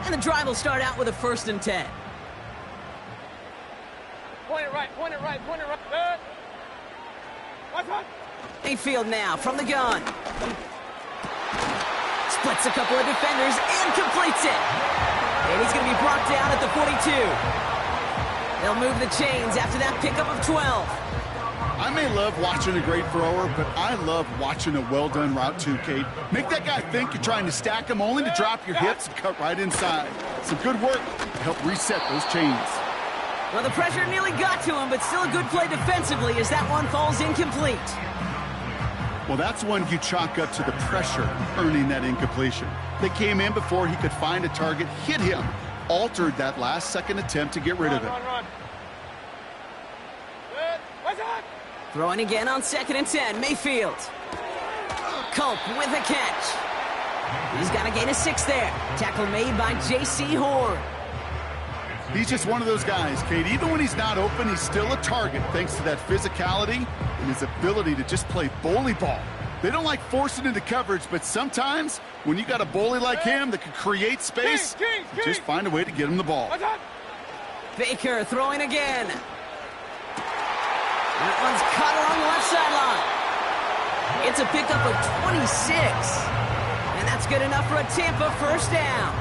And the drive will start out with a 1st and 10. Point it right, point it right, point it right. Good. Mayfield now from the gun. Splits a couple of defenders and completes it. And he's going to be brought down at the 42. They'll move the chains after that pickup of 12. I may love watching a great thrower, but I love watching a well-done route too, Kate. Make that guy think you're trying to stack him only to drop your hips and cut right inside. Some good work to help reset those chains. Well, the pressure nearly got to him, but still a good play defensively as that one falls incomplete. Well, that's one you chalk up to the pressure earning that incompletion. They came in before he could find a target, hit him, altered that last-second attempt to get rid of it. Run. Good. What's on? Throwing again on 2nd and 10, Mayfield. Culp with a catch. He's got a gain of 6 there. Tackle made by J.C. Horn. He's just one of those guys, Kate. Even when he's not open, he's still a target thanks to that physicality and his ability to just play bully ball. They don't like forcing into coverage, but sometimes when you got a bully like him that can create space, just find a way to get him the ball. Baker throwing again. That one's caught along the left sideline. It's a pickup of 26. And that's good enough for a Tampa 1st down.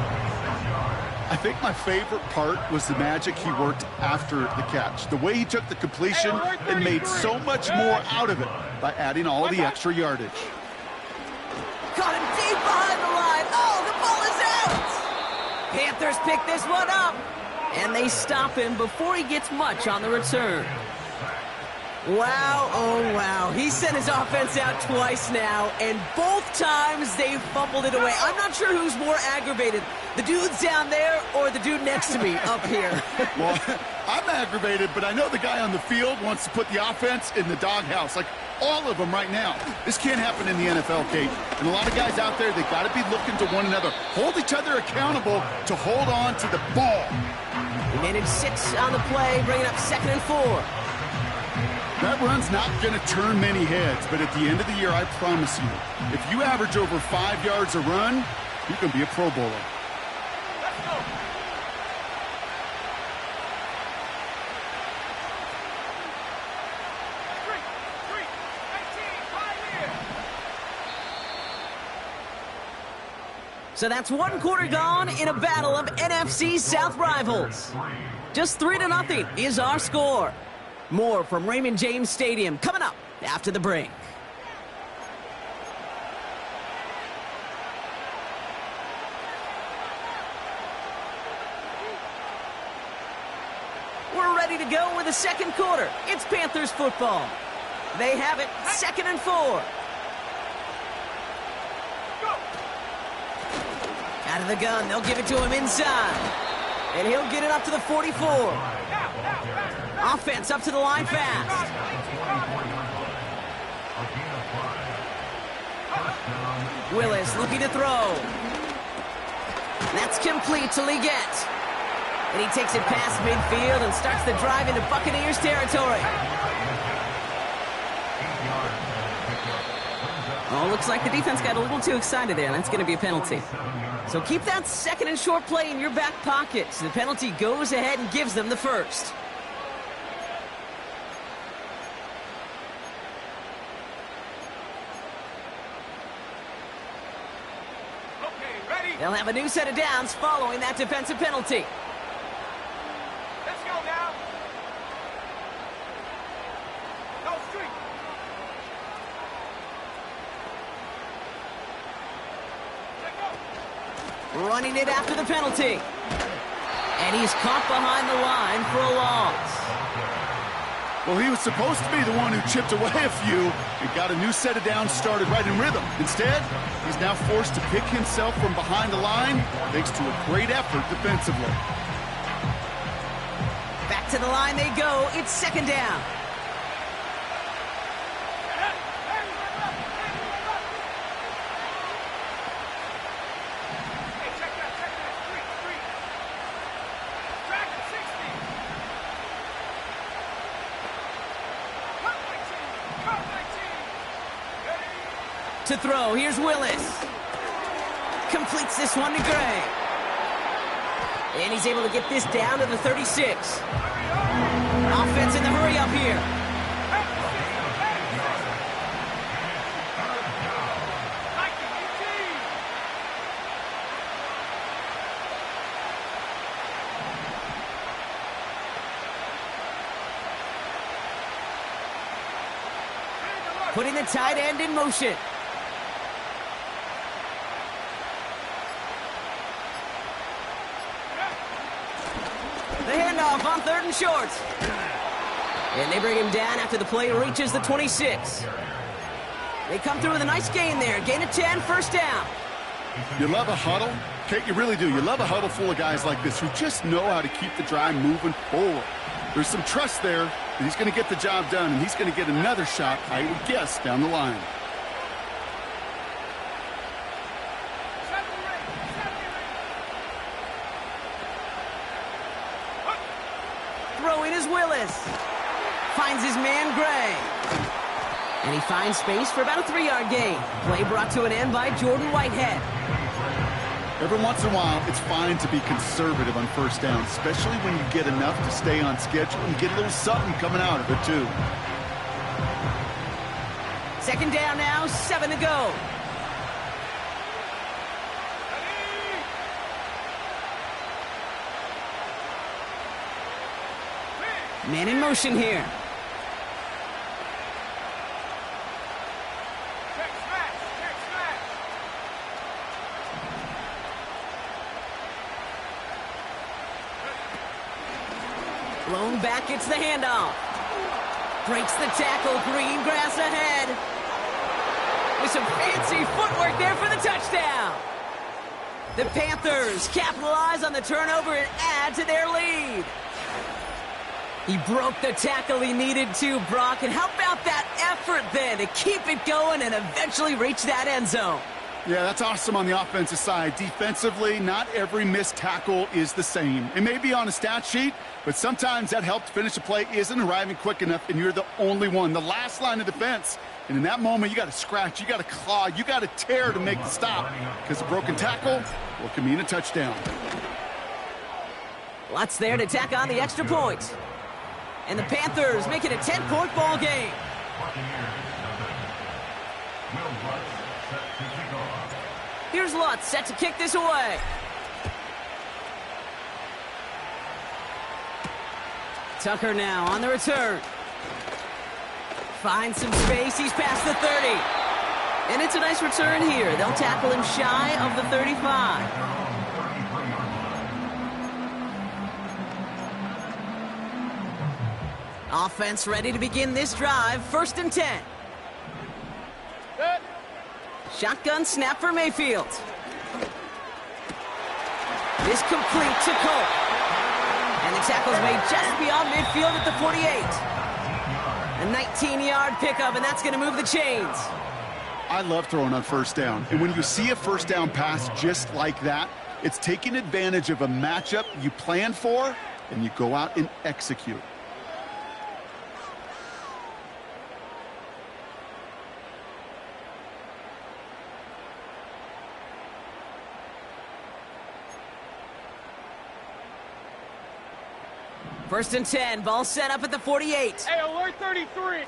I think my favorite part was the magic he worked after the catch. The way he took the completion and made so much more out of it by adding all the extra yardage. Caught him deep behind the line. Oh, the ball is out! Panthers pick this one up. And they stop him before he gets much on the return. Wow, oh wow. He sent his offense out twice now, and both times they fumbled it away. I'm not sure who's more aggravated, the dudes down there or the dude next to me up here. Well, I'm aggravated, but I know the guy on the field wants to put the offense in the doghouse, like all of them right now. This can't happen in the NFL, Kate. And a lot of guys out there, they got to be looking to one another. Hold each other accountable to hold on to the ball. He managed 6 on the play, bringing up 2nd and 4. That run's not going to turn many heads, but at the end of the year, I promise you, if you average over 5 yards a run, you're going to be a Pro Bowler. Let's go. Three, 19, 5 here. So that's 1 quarter gone in a battle of NFC South rivals. Just 3-0 is our score. More from Raymond James Stadium coming up after the break. We're ready to go with the 2nd quarter. It's Panthers football. They have it 2nd and 4. Out of the gun, they'll give it to him inside. And he'll get it up to the 44. Offense up to the line fast. Willis looking to throw. That's complete to Leggett. And he takes it past midfield and starts the drive into Buccaneers territory. Oh, looks like the defense got a little too excited there. That's going to be a penalty. So keep that 2nd and short play in your back pocket. So the penalty goes ahead and gives them the 1st. They'll have a new set of downs following that defensive penalty. Let's go now. Go street. Let go. Running it after the penalty. And he's caught behind the line for a loss. Well, he was supposed to be the one who chipped away a few and got a new set of downs started right in rhythm. Instead, he's now forced to pick himself from behind the line thanks to a great effort defensively. Back to the line they go. It's 2nd down. To throw, here's Willis. Completes this one to Gray. And he's able to get this down to the 36. Offense in the hurry up here. Putting the tight end in motion. The handoff on 3rd and short. And they bring him down after the play reaches the 26. They come through with a nice gain there. Gain of 10, first down. You love a huddle? Kate, you really do. You love a huddle full of guys like this who just know how to keep the drive moving forward. There's some trust there that he's going to get the job done, and he's going to get another shot, I would guess, down the line. Throwing is Willis. Finds his man Gray. And he finds space for about a 3-yard gain. Play brought to an end by Jordan Whitehead. Every once in a while, it's fine to be conservative on first down, especially when you get enough to stay on schedule and get a little something coming out of it, too. 2nd down now, 7 to go. Man in motion here. Blown back, gets the handoff. Breaks the tackle, green grass ahead. With some fancy footwork there for the touchdown. The Panthers capitalize on the turnover and add to their lead. He broke the tackle he needed to, Brock. And how about that effort then to keep it going and eventually reach that end zone? Yeah, that's awesome on the offensive side. Defensively, not every missed tackle is the same. It may be on a stat sheet, but sometimes that help to finish a play isn't arriving quick enough, and you're the only one, the last line of defense. And in that moment, you got to scratch, you got to claw, you got to tear to make the stop, because a broken tackle, well, can mean a touchdown. Lots there to tack on the extra point. And the Panthers make it a 10-point ball game. Here's Lutz set to kick this away. Tucker now on the return. Finds some space. He's past the 30. And it's a nice return here. They'll tackle him shy of the 35. Offense ready to begin this drive. 1st and 10. Shotgun snap for Mayfield. This complete to Cole. And the tackle's made just beyond midfield at the 48. A 19-yard pickup, and that's going to move the chains. I love throwing on first down. And when you see a first down pass just like that, it's taking advantage of a matchup you plan for, and you go out and execute. First and 10, ball set up at the 48. Hey, alert 33.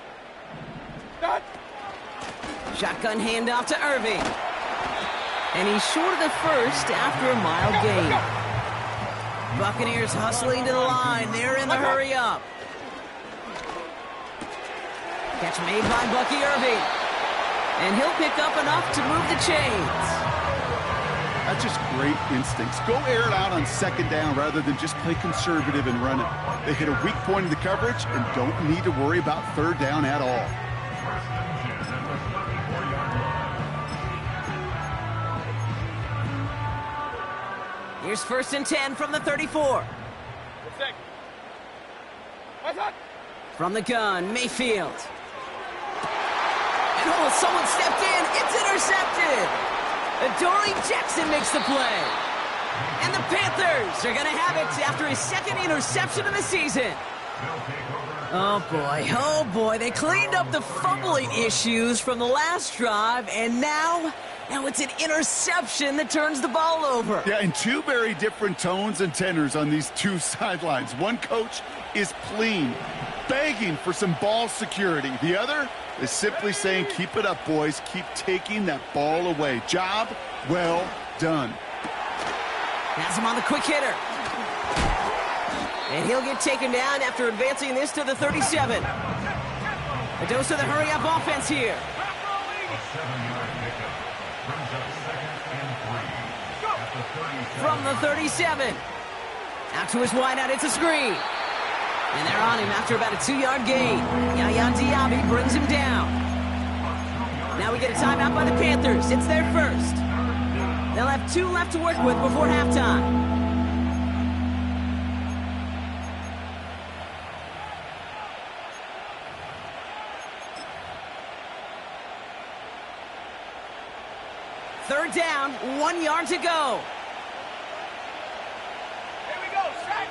Done. Shotgun handoff to Irving. And he's short of the first after a mild gain. Buccaneers hustling to the line. They're in the hurry up. Catch made by Bucky Irving. And he'll pick up enough to move the chains. That's just great instincts. Go air it out on 2nd down rather than just play conservative and run it. They hit a weak point of the coverage and don't need to worry about 3rd down at all. Here's 1st and 10 from the 34. From the gun, Mayfield. And oh, someone stepped in. It's intercepted. Adoree Jackson makes the play. And the Panthers are going to have it after his 2nd interception of the season. Oh boy, they cleaned up the fumbling issues from the last drive, and now Now it's an interception that turns the ball over. Yeah, and two very different tones and tenors on these two sidelines. One coach is pleading, begging for some ball security. The other is simply saying, keep it up, boys. Keep taking that ball away. Job well done. Has him on the quick hitter. And he'll get taken down after advancing this to the 37. A dose of the hurry-up offense here. From the 37. Out to his wideout, it's a screen. And they're on him after about a 2-yard gain. Yaya Diaby brings him down. Now we get a timeout by the Panthers. It's their first. They'll have 2 left to work with before halftime. Third down, 1 yard to go. Here we go, set.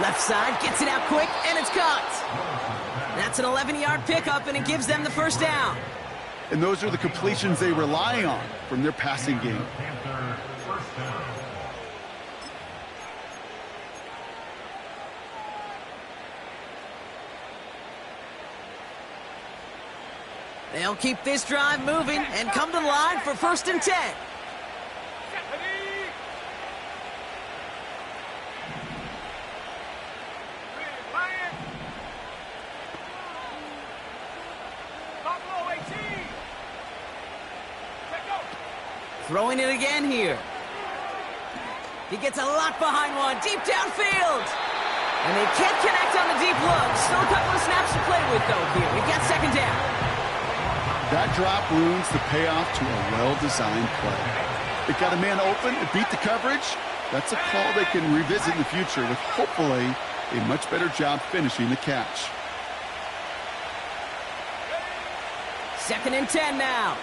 Left side, gets it out quick, and it's caught. That's an 11-yard pickup, and it gives them the first down. And those are the completions they rely on from their passing game. They'll keep this drive moving and come to the line for 1st and 10. Throwing it again here. He gets a lot behind one, deep downfield. And they can't connect on the deep look. Still a couple of snaps to play with, though, here. We got 2nd down. That drop ruins the payoff to a well-designed play. It got a man open, it beat the coverage. That's a call they can revisit in the future with hopefully a much better job finishing the catch. 2nd and 10 now.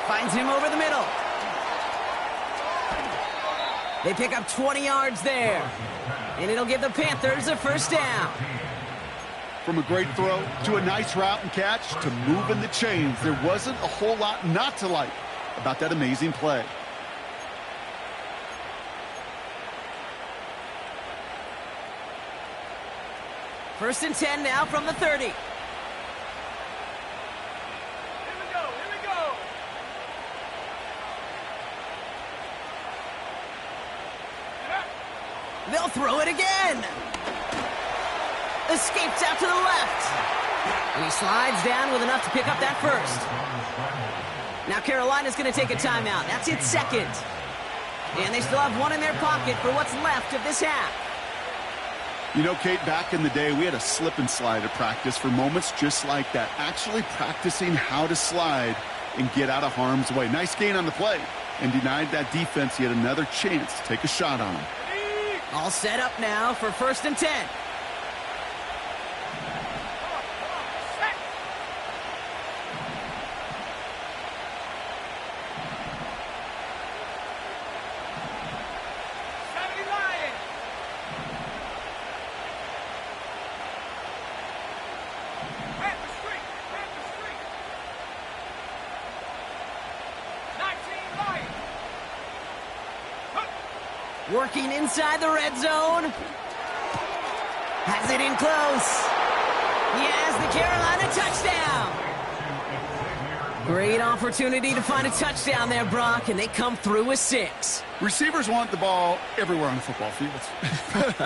Finds him over the middle. They pick up 20 yards there. And it'll give the Panthers a 1st down. From a great throw to a nice route and catch to moving the chains, there wasn't a whole lot not to like about that amazing play. First and 10 now from the 30. They'll throw it again. Escapes out to the left. And he slides down with enough to pick up that first. Now Carolina's going to take a timeout. That's its 2nd. And they still have 1 in their pocket for what's left of this half. You know, Kate, back in the day, we had a slip and slide at practice for moments just like that. Actually practicing how to slide and get out of harm's way. Nice gain on the play. And denied that defense yet another chance to take a shot on him. All set up now for 1st and 10. Working inside the red zone. Has it in close. He has the Carolina touchdown. Great opportunity to find a touchdown there, Brock, and they come through with 6. Receivers want the ball everywhere on the football field.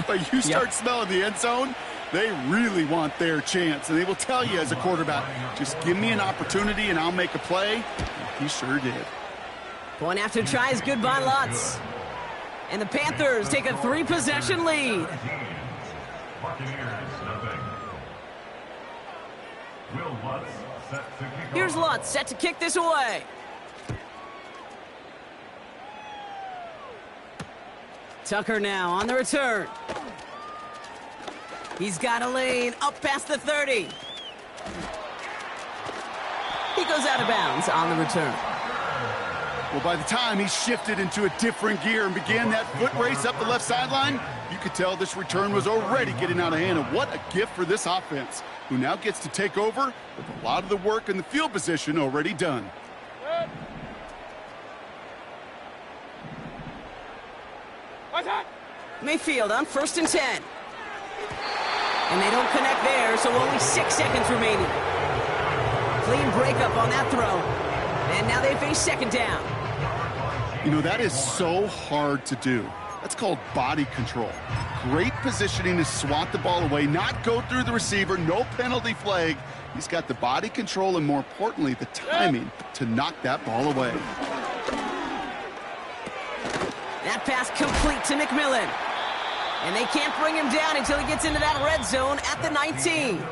But you start smelling the end zone, they really want their chance. And they will tell you as a quarterback, just give me an opportunity and I'll make a play. And he sure did. Point after try is good by Lutz. And the Panthers take a 3-possession lead. Here's Lutz set to kick this away. Tucker now on the return. He's got a lane up past the 30. He goes out of bounds on the return. Well, by the time he shifted into a different gear and began that foot race up the left sideline, you could tell this return was already getting out of hand. And what a gift for this offense, who now gets to take over with a lot of the work in the field position already done. Mayfield on 1st and 10. And they don't connect there, so only 6 seconds remaining. Clean breakup on that throw. And now they face 2nd down. You know, that is so hard to do. That's called body control. Great positioning to swat the ball away, not go through the receiver, no penalty flag. He's got the body control and, more importantly, the timing to knock that ball away. That pass complete to McMillan. And they can't bring him down until he gets into that red zone at the 19.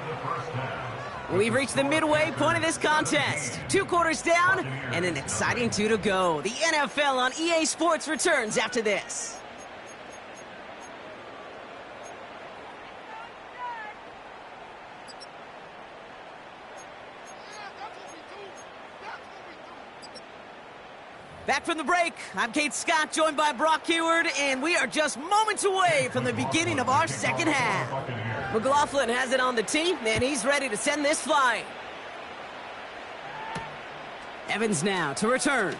We've reached the midway point of this contest. 2 quarters down and an exciting 2 to go. The NFL on EA Sports returns after this. Back from the break, I'm Kate Scott, joined by Brock Keyword, and we are just moments away from the beginning of our 2nd half. McLaughlin has it on the tee, and he's ready to send this flying. Evans now to return.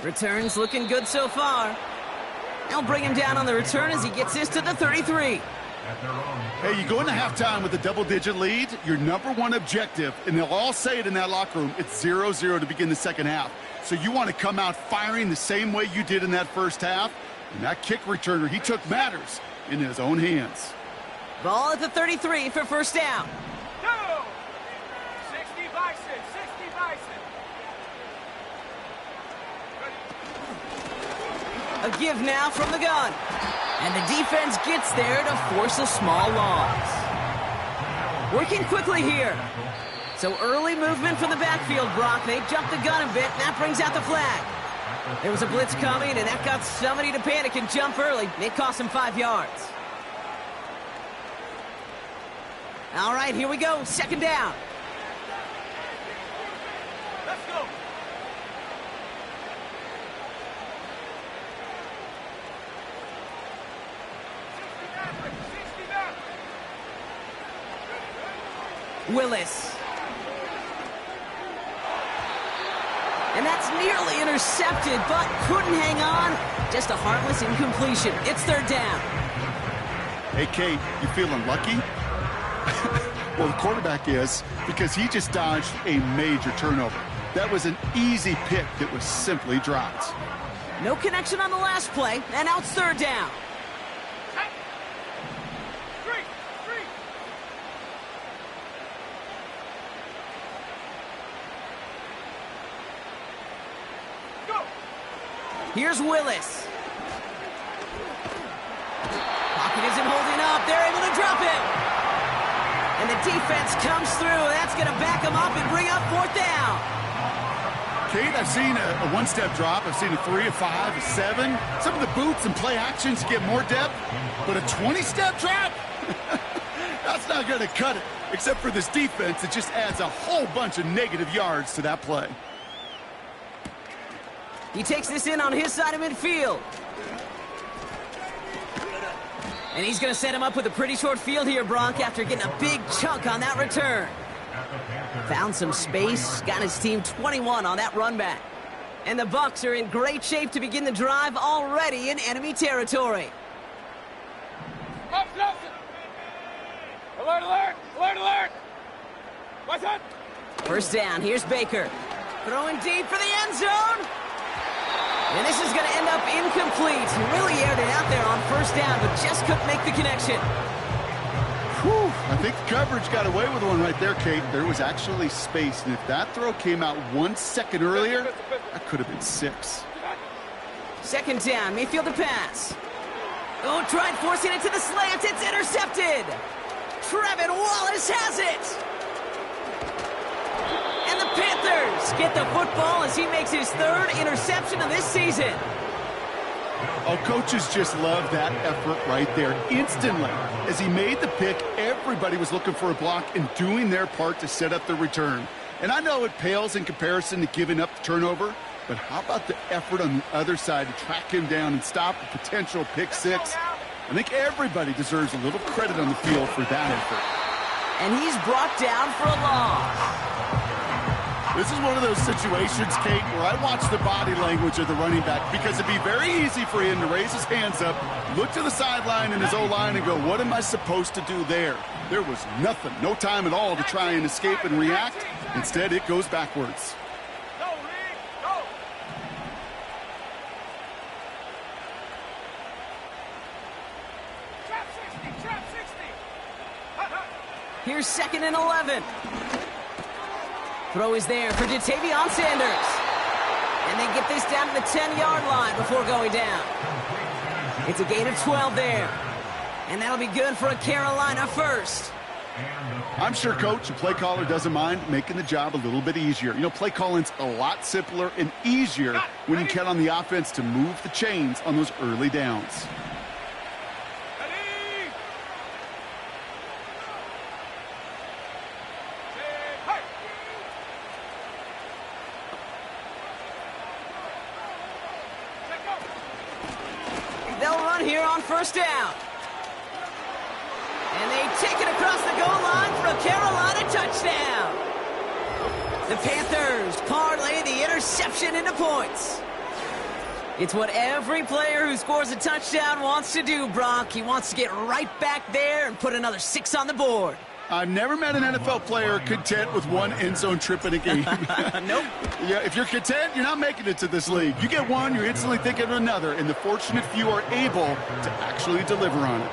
Returns looking good so far. They'll bring him down on the return as he gets this to the 33. Hey, you go into halftime with a double-digit lead, your #1 objective, and they'll all say it in that locker room, it's 0-0 to begin the 2nd half. So you want to come out firing the same way you did in that 1st half. And that kick returner, he took matters in his own hands. Ball at the 33 for 1st down. 60 Bison, 60 Bison. A give now from the gun. And the defense gets there to force a small loss. Working quickly here. So early movement from the backfield, Brock. They jumped the gun a bit, and that brings out the flag. There was a blitz coming, and that got somebody to panic and jump early. It cost him 5 yards. All right, here we go. 2nd down. Let's go. Willis. And that's nearly intercepted, but couldn't hang on. Just a heartless incompletion. It's 3rd down. Hey, Kate, you feeling lucky? Well, the quarterback is, because he just dodged a major turnover. That was an easy pick that was simply dropped. No connection on the last play, and now it's 3rd down. Here's Willis. Pocket isn't holding up. They're able to drop it. And the defense comes through. That's going to back them up and bring up 4th down. Kate, I've seen a 1-step drop. I've seen a 3, a 5, a 7. Some of the boots and play actions get more depth. But a 20-step drop? That's not going to cut it. Except for this defense, it just adds a whole bunch of negative yards to that play. He takes this in on his side of midfield. And he's going to set him up with a pretty short field here, Bronk, after getting a big chunk on that return. Found some space, got his team 21 on that run back. And the Bucs are in great shape to begin the drive, already in enemy territory. Alert, alert, alert, alert. What's up? 1st down, here's Baker. Throwing deep for the end zone. And this is going to end up incomplete. He really aired it out there on 1st down, but just couldn't make the connection. Whew. I think the coverage got away with one right there, Kate. There was actually space, and if that throw came out 1 second earlier, that could have been 6. 2nd down, Mayfield to pass. Oh, tried forcing it to the slant. It's intercepted. Trevin Wallace has it. And the Panthers get the football as he makes his 3rd interception of this season. Oh, coaches just love that effort right there. Instantly, as he made the pick, everybody was looking for a block and doing their part to set up the return. And I know it pales in comparison to giving up the turnover, but how about the effort on the other side to track him down and stop a potential pick six? I think everybody deserves a little credit on the field for that effort. And he's brought down for a loss. This is one of those situations, Kate, where I watch the body language of the running back, because it'd be very easy for him to raise his hands up, look to the sideline in his O-line and go, what am I supposed to do there? There was nothing, no time at all to try and escape and react. Instead, it goes backwards. Go, Reed, go. Trap 60, trap 60. Here's 2nd and 11. Throw is there for Jatavion Sanders. And they get this down to the 10-yard line before going down. It's a gain of 12 there. And that'll be good for a Carolina first. I'm sure Coach, the play caller, doesn't mind making the job a little bit easier. You know, play calling's a lot simpler and easier when you count on the offense to move the chains on those early downs. They'll run here on first down. And they take it across the goal line for a Carolina touchdown. The Panthers parlay the interception into points. It's what every player who scores a touchdown wants to do, Brock. He wants to get right back there and put another 6 on the board. I've never met an NFL player content with one end zone trip in a game. Nope. Yeah, if you're content, you're not making it to this league. You get one, you're instantly thinking of another, and the fortunate few are able to actually deliver on it.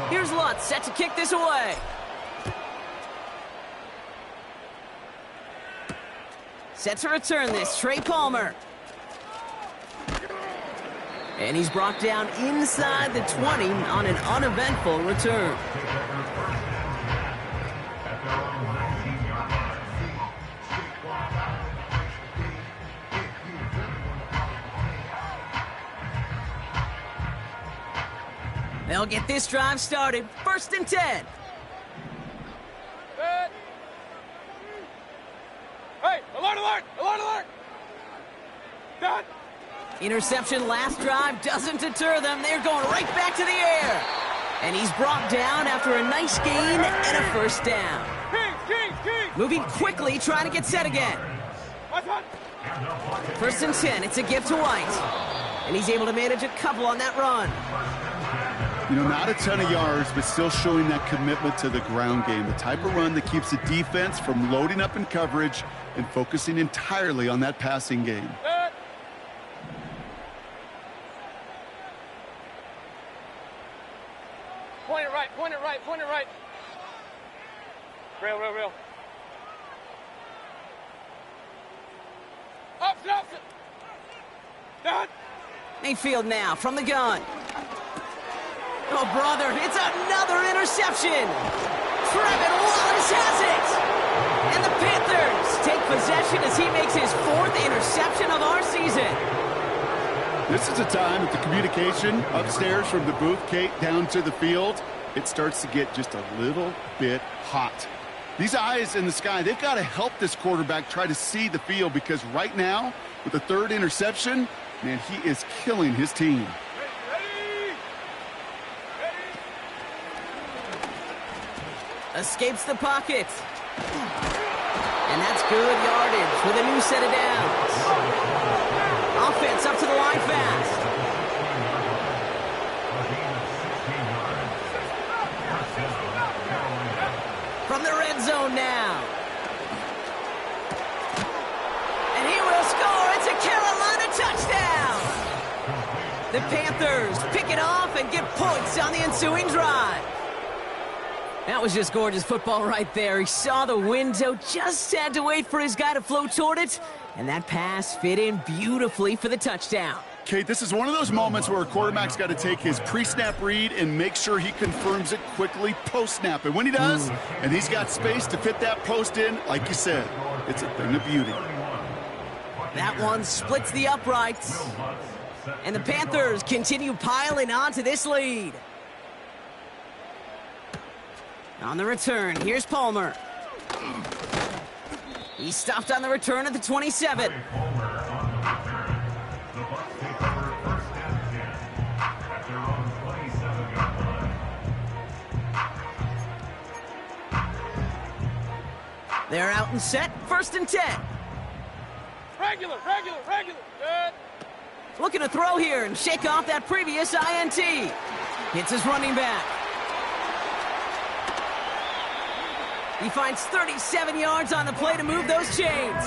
Here's Lutz set to kick this away. Set to return this, Trey Palmer. And he's brought down inside the 20 on an uneventful return. They'll get this drive started. 1st and 10. Hey, alert, alert, alert, alert. Done. Interception last drive doesn't deter them. They're going right back to the air. And he's brought down after a nice gain and a first down. King. Moving quickly, trying to get set again. What's on? 1st and 10. It's a gift to White. And he's able to manage a couple on that run. You know, not a ton of yards, but still showing that commitment to the ground game. The type of run that keeps the defense from loading up in coverage and focusing entirely on that passing game. Point it right, point it right, point it right. Real. Option. Done. Mayfield now from the gun. Oh, brother, it's another interception. Trevin Wallace has it. And the Panthers take possession as he makes his 4th interception of our season. This is a time that the communication upstairs from the booth, Kate, down to the field, it starts to get just a little bit hot. These eyes in the sky, they've got to help this quarterback try to see the field, because right now, with the 3rd interception, man, he is killing his team. Escapes the pocket. And that's good yardage with a new set of downs. Offense up to the line fast. From the red zone now. And he will score. It's a Carolina touchdown. The Panthers pick it off and get points on the ensuing drive. That was just gorgeous football right there. He saw the window, just had to wait for his guy to float toward it, and that pass fit in beautifully for the touchdown. Kate, this is one of those moments where a quarterback's got to take his pre-snap read and make sure he confirms it quickly post-snap. And when he does, and he's got space to fit that post in, like you said, it's a thing of beauty. That one splits the uprights. And the Panthers continue piling on to this lead. On the return, here's Palmer. He stopped on the return at the 27. They're out and set, 1st and 10. Regular. Good. Looking to throw here and shake off that previous INT. Hits his running back. He finds 37 yards on the play to move those chains.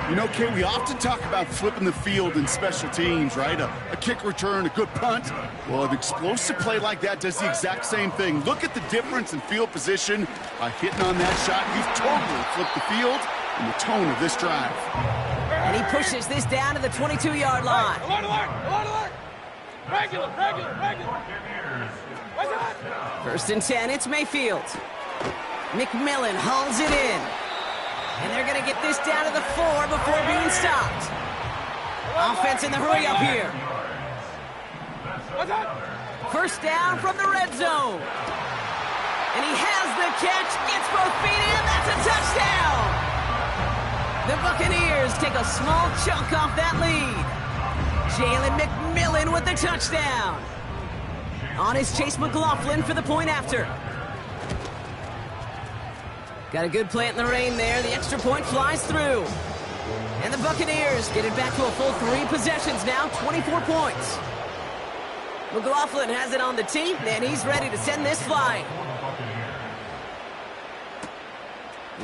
You know, Kate, we often talk about flipping the field in special teams, right? A kick return, a good punt. Well, an explosive play like that does the exact same thing. Look at the difference in field position by hitting on that shot. You've totally flipped the field and the tone of this drive. And he pushes this down to the 22-yard line. Alert! Regular. What's that? 1st and 10, it's Mayfield. McMillan hauls it in. And they're going to get this down to the 4 before being stopped. Offense in the hurry up here. What's that? 1st down from the red zone. And he has the catch, gets both feet in, that's a touchdown! The Buccaneers take a small chunk off that lead. Jalen McMillan with the touchdown. On is Chase McLaughlin for the point after. Got a good plant in the rain there. The extra point flies through. And the Buccaneers get it back to a full 3 possessions now, 24 points. McLaughlin has it on the tee, and he's ready to send this flying.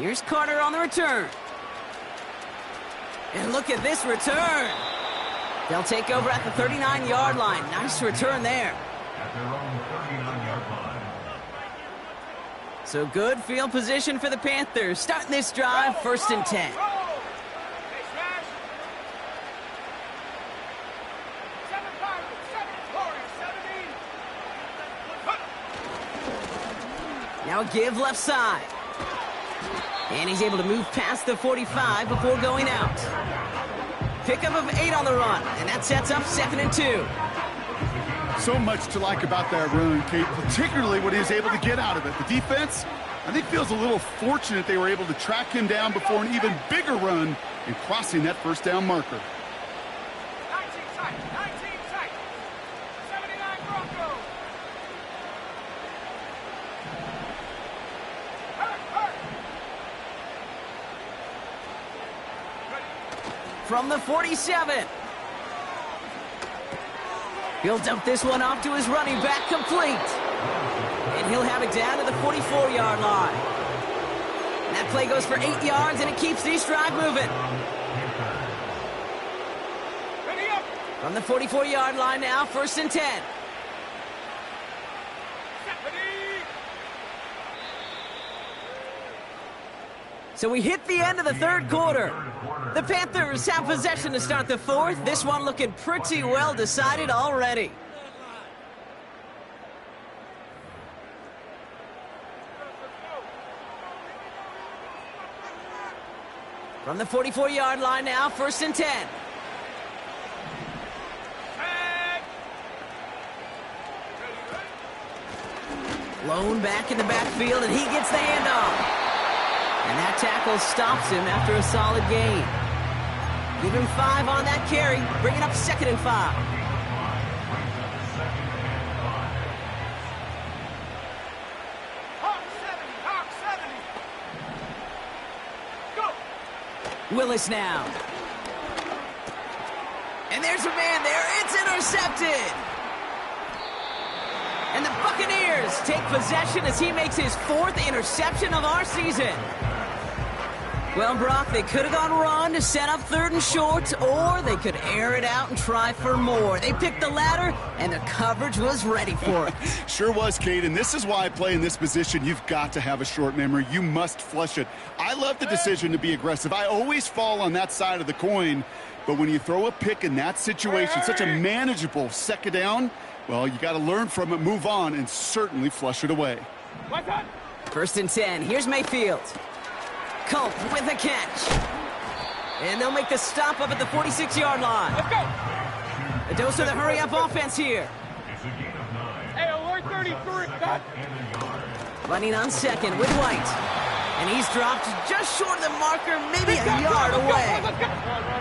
Here's Carter on the return. And look at this return. They'll take over at the 39-yard line. Nice return there. At their own 39-yard line. So good field position for the Panthers. Starting this drive, 1st and 10. Now a give left side. And he's able to move past the 45 before going out. Pickup of 8 on the run, and that sets up 2nd and 2. So much to like about that run, Kate, particularly what he was able to get out of it. The defense, I think, feels a little fortunate they were able to track him down before an even bigger run in crossing that 1st down marker. 19 tight. 79 Broncos. From the 47. He'll dump this one off to his running back, complete. And he'll have it down to the 44-yard line. And that play goes for 8 yards, and it keeps this drive moving. From the 44-yard line now, 1st and 10. So we hit the end of the 3rd quarter. The Panthers have possession to start the 4th. This one looking pretty well decided already. From the 44-yard line now, 1st and 10. Lone back in the backfield, and he gets the handoff. And that tackle stops him after a solid gain. Give him 5 on that carry, bringing up 2nd and 5. Hawk 70. Go. Willis now. And there's a man there. It's intercepted. And the Buccaneers take possession as he makes his 4th interception of our season. Well, Brock, they could have gone run to set up 3rd and short, or they could air it out and try for more. They picked the latter, and the coverage was ready for it. Sure was, Kate, and this is why I play in this position. You've got to have a short memory. You must flush it. I love the decision to be aggressive. I always fall on that side of the coin, but when you throw a pick in that situation, such a manageable 2nd down, well, you got to learn from it, move on, and certainly flush it away. 1st and 10. Here's Mayfield. Culp with a catch. And they'll make the stop up at the 46-yard line. Let's go. A dose of the hurry-up offense here. Hey, alert 33. Cut. Running on 2nd with White. And he's dropped just short of the marker, maybe a yard away.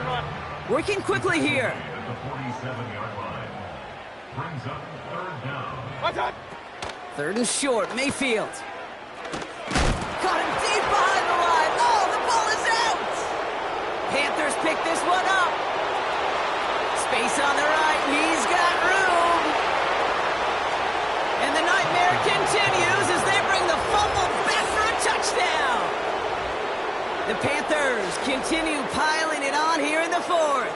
Run. Working quickly here. At the 47-yard line. Brings up third down. What's that? Third and short, Mayfield. Caught him deep behind the line. Oh, the ball is out. Panthers pick this one up. Space on the right, he's got room. And the nightmare continues as they bring the fumble back for a touchdown. The Panthers continue piling it on here in the fourth.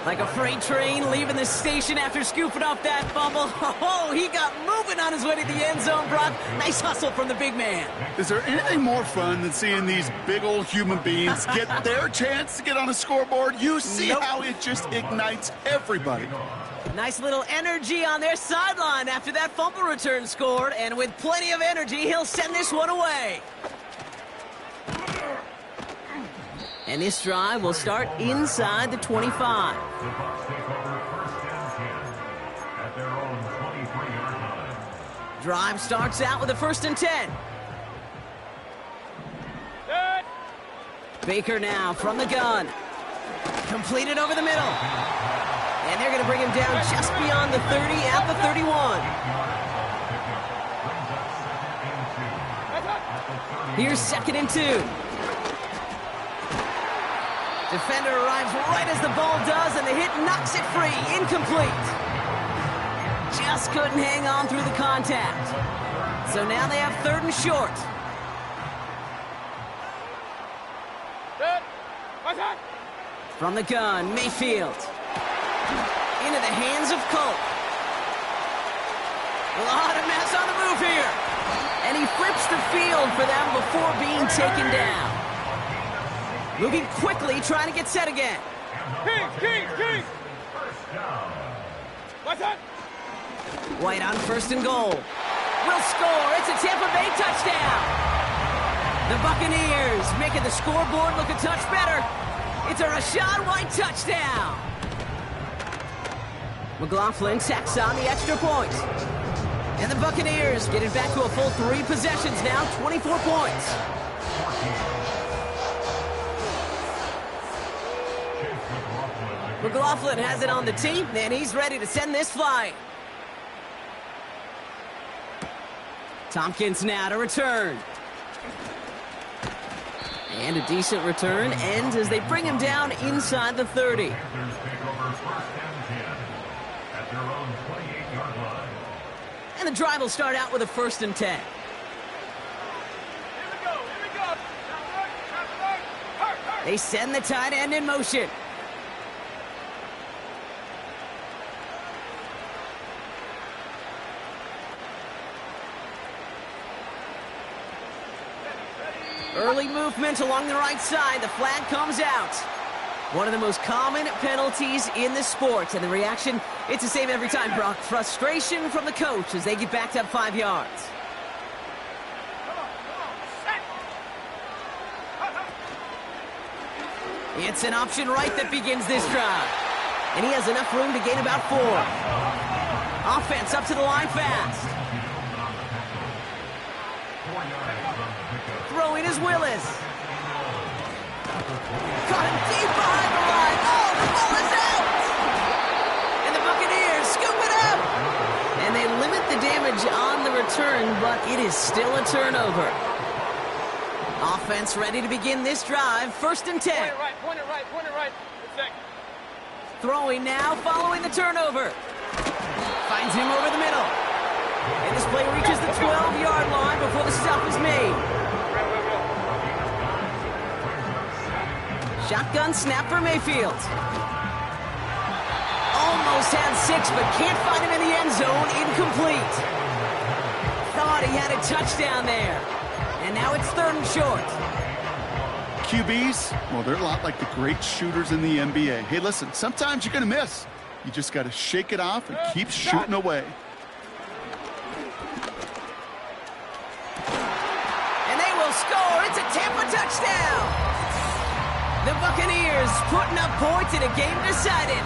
Like a freight train leaving the station after scooping off that fumble. Oh, he got moving on his way to the end zone, Brock. Nice hustle from the big man. Is there anything more fun than seeing these big old human beings get their chance to get on a scoreboard? You see how it just ignites everybody. Nice little energy on their sideline after that fumble return scored. And with plenty of energy, he'll send this one away. And this drive will start inside the 25. The Bucs take over first and 10 at their own 23-yard line. Drive starts out with a 1st and 10. Set. Baker now from the gun. Completed over the middle. And they're going to bring him down just beyond the 30 at the 31. Here's 2nd and 2. Defender arrives right as the ball does, and the hit knocks it free. Incomplete. Just couldn't hang on through the contact. So now they have 3rd and short. Set. What's that? From the gun, Mayfield. Into the hands of Colt. A lot of mess on the move here. And he flips the field for them before being taken down. Moving quickly, trying to get set again. Kings! What's that? White on 1st and goal. Will score. It's a Tampa Bay touchdown. The Buccaneers making the scoreboard look a touch better. It's a Rachaad White touchdown. McLaughlin tacks on the extra point. And the Buccaneers get it back to a full 3 possessions now, 24 points. McLaughlin has it on the tee, and he's ready to send this flying. Tompkins now to return. And a decent return ends as they bring him down inside the 30. Panthers take over first and 10 at their own 28-yard line. And the drive will start out with a 1st and 10. Here we go. Hurt. They send the tight end in motion. Early movement along the right side. The flag comes out. One of the most common penalties in the sport. And the reaction, it's the same every time, Brock. Frustration from the coach as they get backed up 5 yards. It's an option right that begins this drive. And he has enough room to gain about 4. Offense up to the line fast. Throwing is Willis. Caught him deep behind the line. Oh, the ball is out! And the Buccaneers scoop it up! And they limit the damage on the return, but it is still a turnover. Offense ready to begin this drive. 1st and 10. Point it right. Good thing. Throwing now, following the turnover. Finds him over the middle. And this play reaches the 12-yard line before the stop is made. Shotgun snap for Mayfield. Almost had 6, but can't find him in the end zone. Incomplete. Thought he had a touchdown there. And now it's 3rd and short. QBs, well, they're a lot like the great shooters in the NBA. Hey, listen, sometimes you're going to miss. You just got to shake it off and keep shooting away. And they will score. It's a Tampa touchdown. The Buccaneers putting up points in a game decided.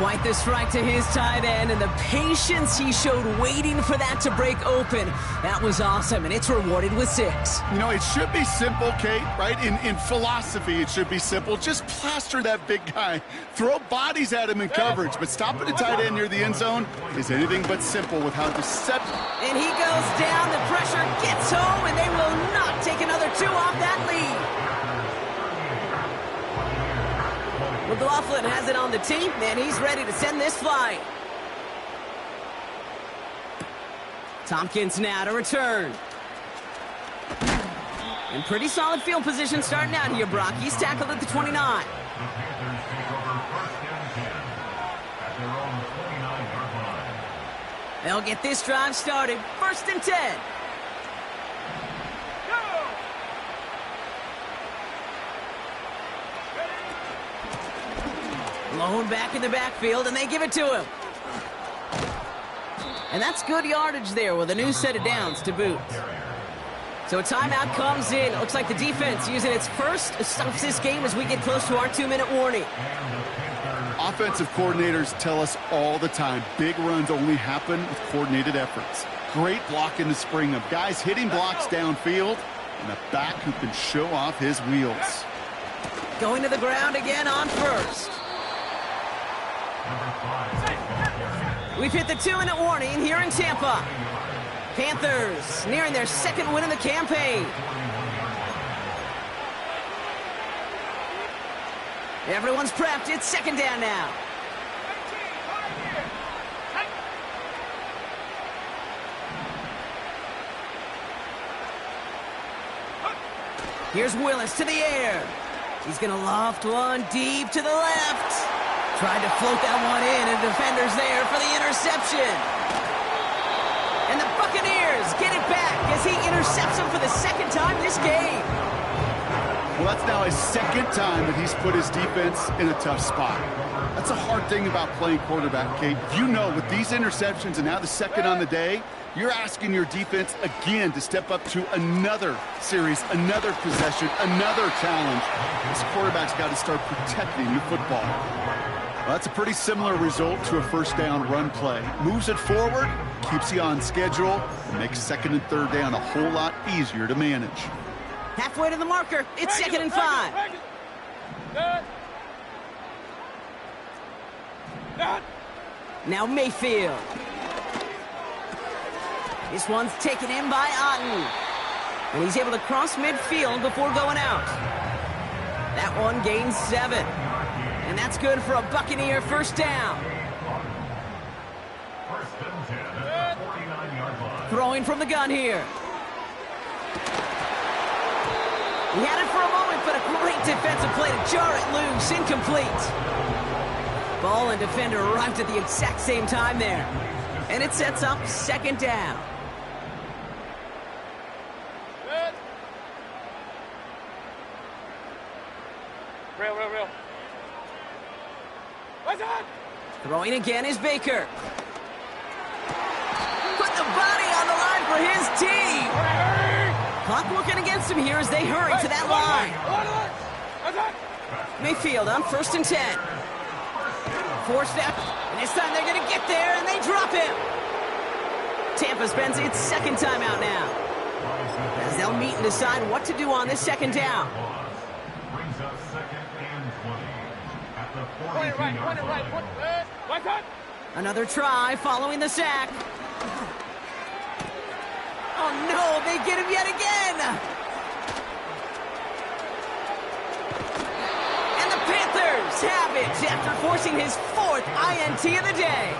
Quite the strike to his tight end, and the patience he showed waiting for that to break open. That was awesome, and it's rewarded with 6. You know, it should be simple, Kate, right? In philosophy, it should be simple. Just plaster that big guy. Throw bodies at him in coverage, but stopping a tight end near the end zone is anything but simple with how deceptive. And he goes down, the pressure gets home, and they will not take another 2 off that lead. McLaughlin has it on the team, and he's ready to send this flying. Tompkins now to return. In pretty solid field position starting out here, Brock. He's tackled at the 29. The Panthers take over first and 10 at their own 29-yard line. They'll get this drive started. First and 10. Lone back in the backfield, and they give it to him. And that's good yardage there with a new set of downs to boot. So a timeout comes in. Looks like the defense using its first stops this game as we get close to our 2-minute warning. Offensive coordinators tell us all the time, big runs only happen with coordinated efforts. Great block in the spring of guys hitting blocks downfield, and a back who can show off his wheels. Going to the ground again on first. We've hit the 2-minute warning here in Tampa. Panthers nearing their second win of the campaign. Everyone's prepped. It's second down now. Here's Willis to the air. He's going to loft one deep to the left. Tried to float that one in, and defender's there for the interception. And the Buccaneers get it back as he intercepts him for the second time this game. Well, that's now his second time that he's put his defense in a tough spot. That's a hard thing about playing quarterback, Kate. You know, with these interceptions and now the second on the day, you're asking your defense again to step up to another series, another possession, another challenge. This quarterback's got to start protecting the football. Well, that's a pretty similar result to a first down run play. Moves it forward, keeps you on schedule, and makes second and third down a whole lot easier to manage. Halfway to the marker, it's second and 5. Now Mayfield. This one's taken in by Otten. And he's able to cross midfield before going out. That one gains 7. And that's good for a Buccaneer first down. First and 10 at the 49-yard line. Throwing from the gun here. He had it for a moment, but a great defensive play to jar it loose. Incomplete. Ball and defender arrived at the exact same time there. And it sets up second down. Real. What's on? Throwing again is Baker. Put the body on the line for his team. Clock working against him here as they hurry to that line. Mayfield on first and 10. 4-step, and this time they're going to get there, and they drop him. Tampa spends its second time out now, as they'll meet and decide what to do on this second down. Brings up second and 20 at the Point it right. What's on? Another try following the sack. Oh no, they get him yet again. And the Panthers have it after forcing his 4th INT of the day.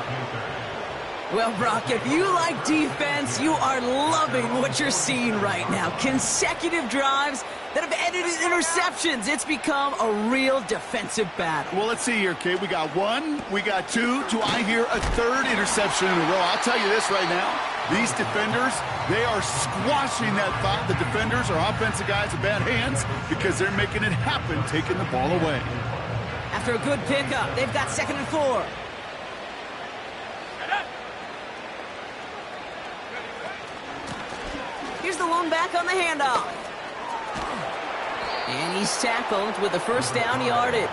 Well, Brock, if you like defense, you are loving what you're seeing right now. Consecutive drives that have ended in interceptions. It's become a real defensive battle. Well, let's see here, Kate. We got 1, we got 2. Do I hear a 3rd interception in a row? I'll tell you this right now. These defenders, they are squashing that thought. The defenders are offensive guys in bad hands because they're making it happen, taking the ball away. After a good pickup, they've got second and 4. Here's the lone back on the handoff. And he's tackled with the first down yardage.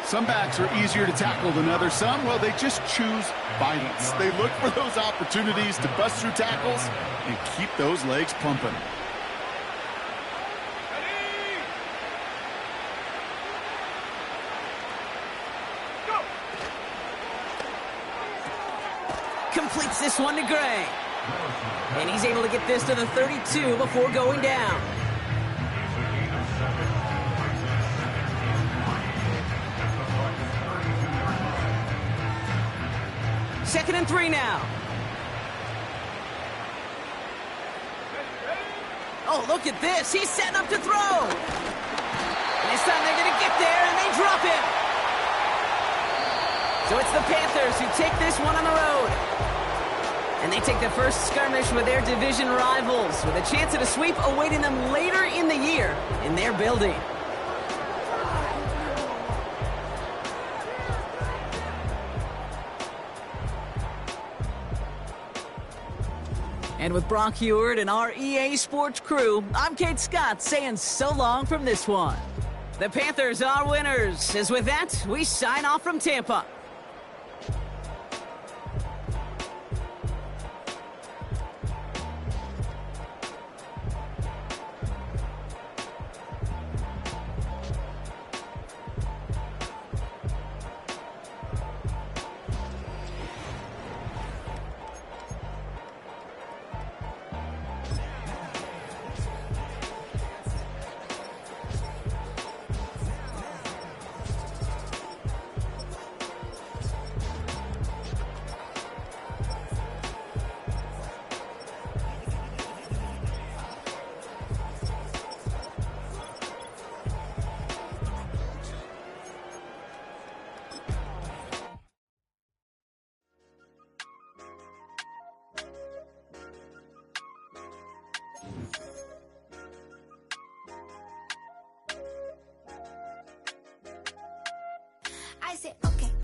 Some backs are easier to tackle than others. Some, well, they just choose violence. They look for those opportunities to bust through tackles and keep those legs pumping. Completes this one to Gray. And he's able to get this to the 32 before going down. Second and 3 now. Oh, look at this. He's setting up to throw. And this time they're going to get there, and they drop him. So it's the Panthers who take this one on the road. And they take the first skirmish with their division rivals, with a chance at a sweep awaiting them later in the year in their building. And with Brock Heward and our EA Sports crew, I'm Pickx6 saying so long from this one. The Panthers are winners. As with that, we sign off from Tampa.